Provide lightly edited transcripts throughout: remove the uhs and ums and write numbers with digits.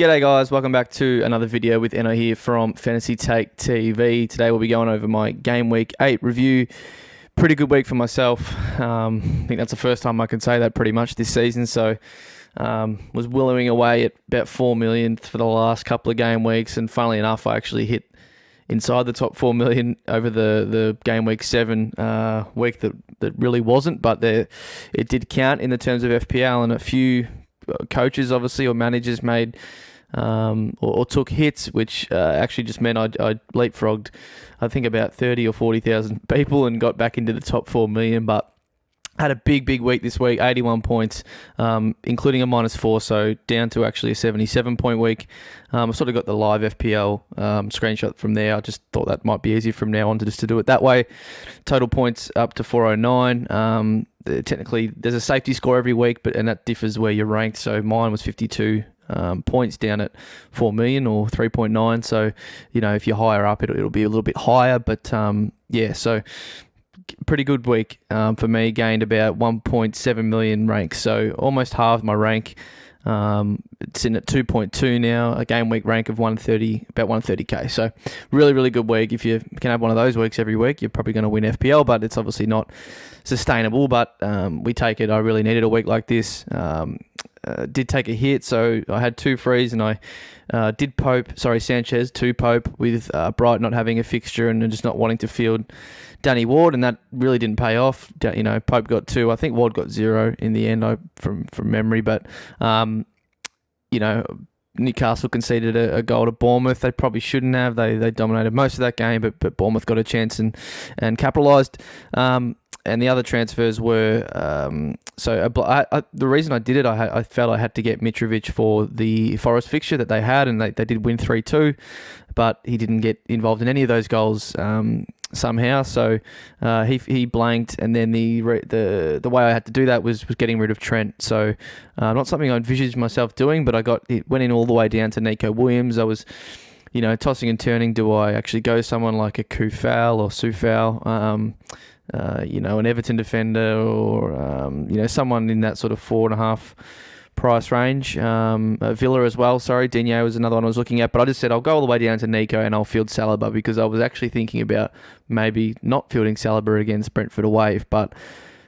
G'day guys, welcome back to another video with Enno here from Fantasy Take TV. Today we'll be going over my Game Week 8 review. Pretty good week for myself. I think that's the first time I can say that pretty much this season. So was wallowing away at about 4 million for the last couple of game weeks, and funnily enough I actually hit inside the top 4 million over the Game Week 7 week that really wasn't, but it did count in the terms of FPL, and a few coaches obviously or managers made or took hits, which actually just meant I leapfrogged I think about 30 or 40,000 people and got back into the top 4 million. But had a big week this week, 81 points, including a -4, so down to actually a 77-point week. I sort of got the live FPL screenshot from there. I just thought that might be easier from now on to do it that way. Total points up to 409. Technically, there's a safety score every week, and that differs where you're ranked. So mine was 52 points down at 4 million or 3.9. So, if you're higher up, it'll be a little bit higher. But so pretty good week for me. Gained about 1.7 million ranks, so almost halved my rank. It's in at 2.2 now, a game week rank of 130, about 130k. So really good week. If you can have one of those weeks every week, you're probably going to win FPL, but it's obviously not sustainable. But we take it. I really needed a week like this. Did take a hit, so I had 2 frees, and I did Sanchez to Pope with Bright not having a fixture and just not wanting to field Danny Ward, and that really didn't pay off. Pope got 2. I think Ward got 0 in the end, from memory. But Newcastle conceded a goal to Bournemouth. They probably shouldn't have. They dominated most of that game, but Bournemouth got a chance and capitalised. And the other transfers were the reason I did it, I felt I had to get Mitrovic for the Forest fixture that they had, and they did win 3-2, but he didn't get involved in any of those goals somehow. So he blanked, and then the way I had to do that was getting rid of Trent. So not something I envisaged myself doing, but it went in all the way down to Nico Williams. I was tossing and turning. Do I actually go someone like a Kufal or Sufal? An Everton defender, or someone in that sort of 4.5 price range. Villa as well. Sorry, Digne was another one I was looking at, but I just said I'll go all the way down to Nico and I'll field Saliba, because I was actually thinking about maybe not fielding Saliba against Brentford away, but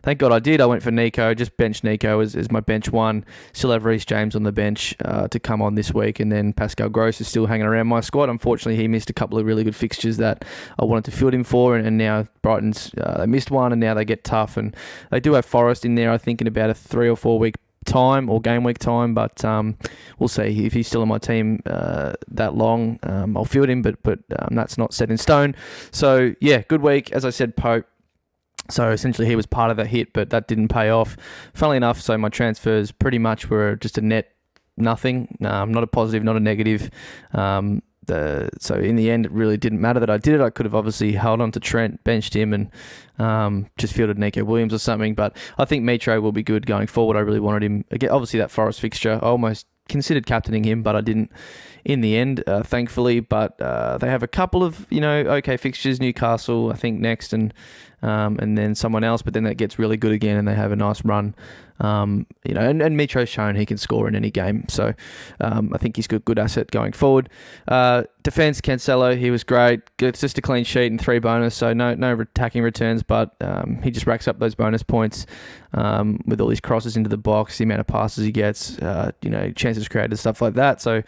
thank God I did. I went for Nico, just benched Nico as my bench one. Still have Reece James on the bench to come on this week, and then Pascal Gross is still hanging around my squad. Unfortunately, he missed a couple of really good fixtures that I wanted to field him for, and now Brighton's they missed one, and now they get tough, and they do have Forest in there, I think, in about a 3 or 4 week time or game week time, but we'll see if he's still on my team that long. I'll field him, but that's not set in stone. So yeah, good week. As I said, Pope. So essentially he was part of that hit, but that didn't pay off. Funnily enough, so my transfers pretty much were just a net nothing, not a positive, not a negative. So in the end, it really didn't matter that I did it. I could have obviously held on to Trent, benched him, and just fielded Nico Williams or something. But I think Mitro will be good going forward. I really wanted him. Again, obviously that Forest fixture, I almost considered captaining him, but I didn't in the end, thankfully. But they have a couple of okay fixtures. Newcastle, I think, next, and then someone else. But then that gets really good again, and they have a nice run. And Mitro's shown he can score in any game, so I think he's a good asset going forward. Defense, Cancelo, he was great. It's just a clean sheet and 3 bonus, so no attacking returns, but he just racks up those bonus points with all these crosses into the box, the amount of passes he gets, chances created, stuff like that. So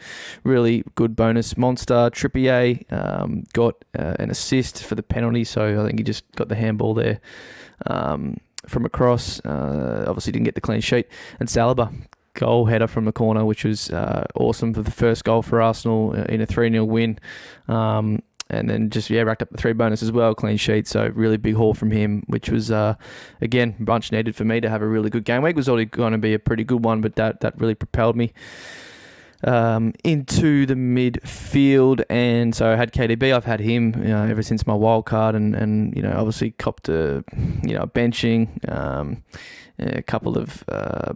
really good bonus monster. Trippier got an assist for the penalty, so I think he just got the handball there. From across, obviously didn't get the clean sheet. And Saliba, goal header from the corner, which was awesome for the first goal for Arsenal in a 3-0 win. And then just racked up the 3 bonus as well, clean sheet. So really big haul from him, which was again much needed for me to have a really good game week. It was already going to be a pretty good one, but that really propelled me into the midfield. And so I had KDB. I've had him ever since my wild card, and obviously copped a benching. a couple of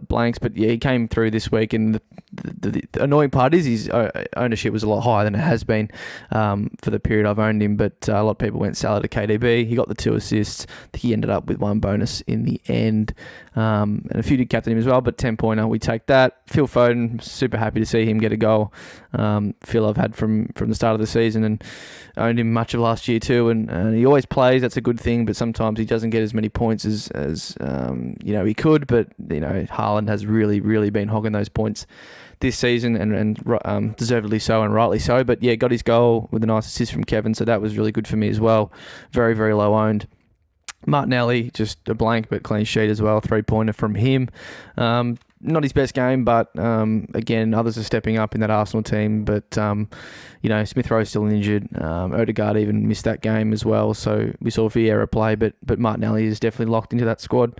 blanks. But yeah, he came through this week, and the annoying part is his ownership was a lot higher than it has been for the period I've owned him. But a lot of people went Salah to KDB. He got the 2 assists. He ended up with 1 bonus in the end. And a few did captain him as well, but 10-pointer, we take that. Phil Foden, super happy to see him get a goal. Phil I've had from the start of the season and owned him much of last year too, and he always plays. That's a good thing, but sometimes he doesn't get as many points as he could. But Haaland has really been hogging those points this season, and deservedly so and rightly so. But yeah, got his goal with a nice assist from Kevin, so that was really good for me as well. Very low owned. Martinelli, just a blank but clean sheet as well. 3-pointer from him. Not his best game, but again, others are stepping up in that Arsenal team. But Smith Rowe's still injured. Odegaard even missed that game as well. So we saw Vieira play, but Martinelli is definitely locked into that squad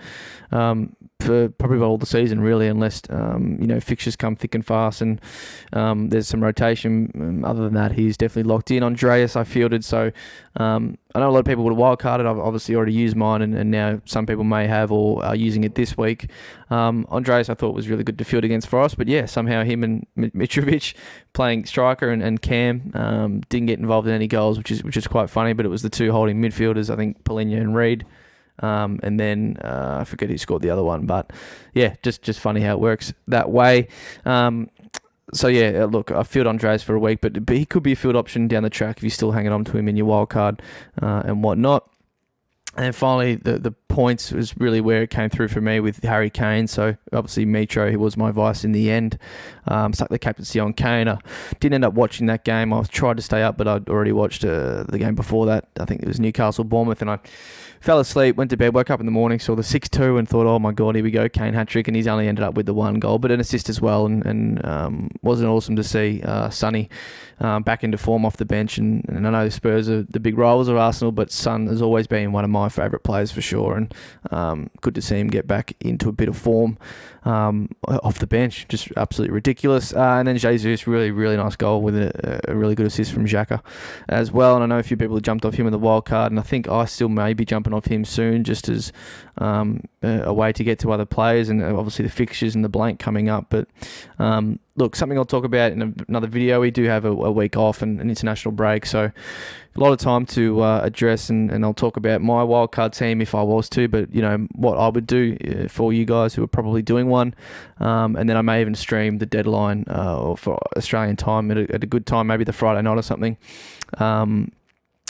for probably all the season, really, unless fixtures come thick and fast and there's some rotation. Other than that, he's definitely locked in. Andreas, I fielded, so I know a lot of people would have wildcarded. I've obviously already used mine, and now some people may have or are using it this week. Andreas, I thought was really good to field against for us, but yeah, somehow him and Mitrovic playing striker and Cam didn't get involved in any goals, which is quite funny. But it was the 2 holding midfielders, I think Paulinho and Reed. And then I forget who scored the other one, but yeah, just funny how it works that way. So yeah, look, I field Andreas for a week, but he could be a field option down the track if you're still hanging on to him in your wild card and whatnot. And then finally, the points was really where it came through for me with Harry Kane. So obviously Mitro, who was my vice in the end, stuck the captaincy on Kane. I didn't end up watching that game. I tried to stay up, but I'd already watched the game before that. I think it was Newcastle-Bournemouth, and I fell asleep, went to bed, woke up in the morning, saw the 6-2 and thought, oh my God, here we go, Kane hat-trick, and he's only ended up with the 1 goal, but an assist as well, and wasn't awesome to see Sonny back into form off the bench, and I know the Spurs are the big rivals of Arsenal, but Son has always been one of my favourite players for sure, and good to see him get back into a bit of form off the bench, just absolutely ridiculous. And then Jesus, really nice goal with a really good assist from Xhaka as well, and I know a few people have jumped off him in the wild card, and I think I still may be jumping off him soon, just as a way to get to other players, and obviously the fixtures and the blank coming up. But look, something I'll talk about in another video. We do have a week off and an international break, so a lot of time to address, and I'll talk about my wildcard team if I was to, but what I would do for you guys who are probably doing one, and then I may even stream the deadline for Australian time at a good time, maybe the Friday night or something.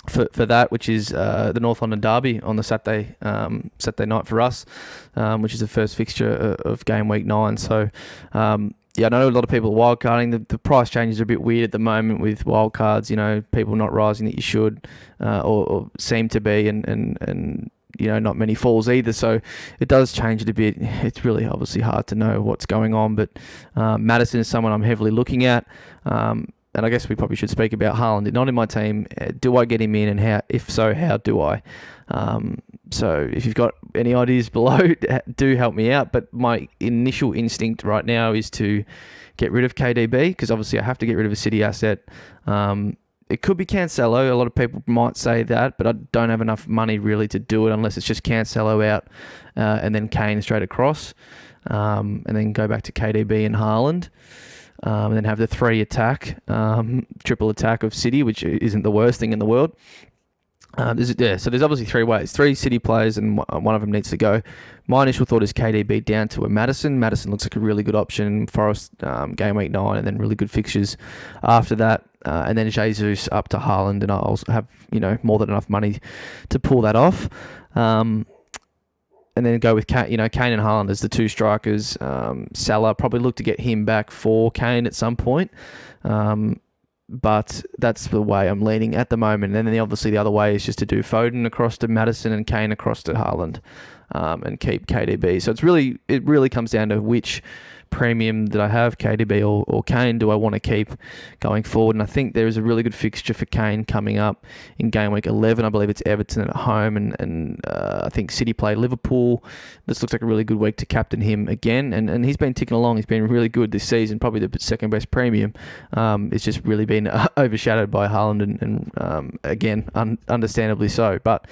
For that, which is the North London Derby on the Saturday night for us, which is the first fixture of Gameweek 9. So, yeah, I know a lot of people are wildcarding. The price changes are a bit weird at the moment with wildcards. People not rising that you should, or seem to be, and not many falls either. So it does change it a bit. It's really obviously hard to know what's going on. But Maddison is someone I'm heavily looking at. And I guess we probably should speak about Haaland. Not in my team. Do I get him in? And how? If so, how do I? So if you've got any ideas below, do help me out. But my initial instinct right now is to get rid of KDB, because obviously I have to get rid of a City asset. It could be Cancelo. A lot of people might say that, but I don't have enough money really to do it unless it's just Cancelo out and then Kane straight across, and then go back to KDB and Haaland. And then have the 3 attack, triple attack of City, which isn't the worst thing in the world. So there's obviously 3 ways. 3 City players, and one of them needs to go. My initial thought is KDB down to a Maddison. Maddison looks like a really good option. Forest game week 9, and then really good fixtures after that. And then Jesus up to Haaland, and I also have more than enough money to pull that off. And then go with Kane and Haaland as the 2 strikers. Salah, probably look to get him back for Kane at some point. But that's the way I'm leaning at the moment. And then obviously the other way is just to do Foden across to Maddison and Kane across to Haaland, and keep KDB. So it really comes down to which premium that I have, KDB or Kane, do I want to keep going forward? And I think there is a really good fixture for Kane coming up in game week 11. I believe it's Everton at home, and I think City play Liverpool. This looks like a really good week to captain him again, and he's been ticking along. He's been really good this season, probably the second best premium. It's just really been overshadowed by Haaland, and again, understandably so. But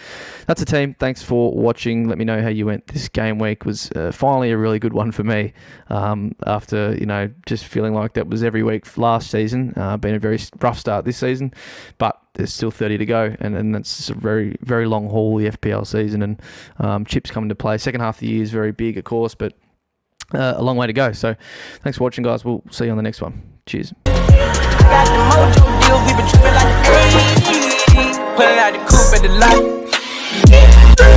that's the team. Thanks for watching. Let me know how you went this game week. Was finally a really good one for me, after just feeling like that was every week last season. Been a very rough start this season, but there's still 30 to go, and that's a very, very long haul, the FPL season, and chips come into play. Second half of the year is very big, of course, but a long way to go. So thanks for watching, guys. We'll see you on the next one. Cheers. Got the mojo deals, we been tripping like, hey, pulling out the coupe at the lot.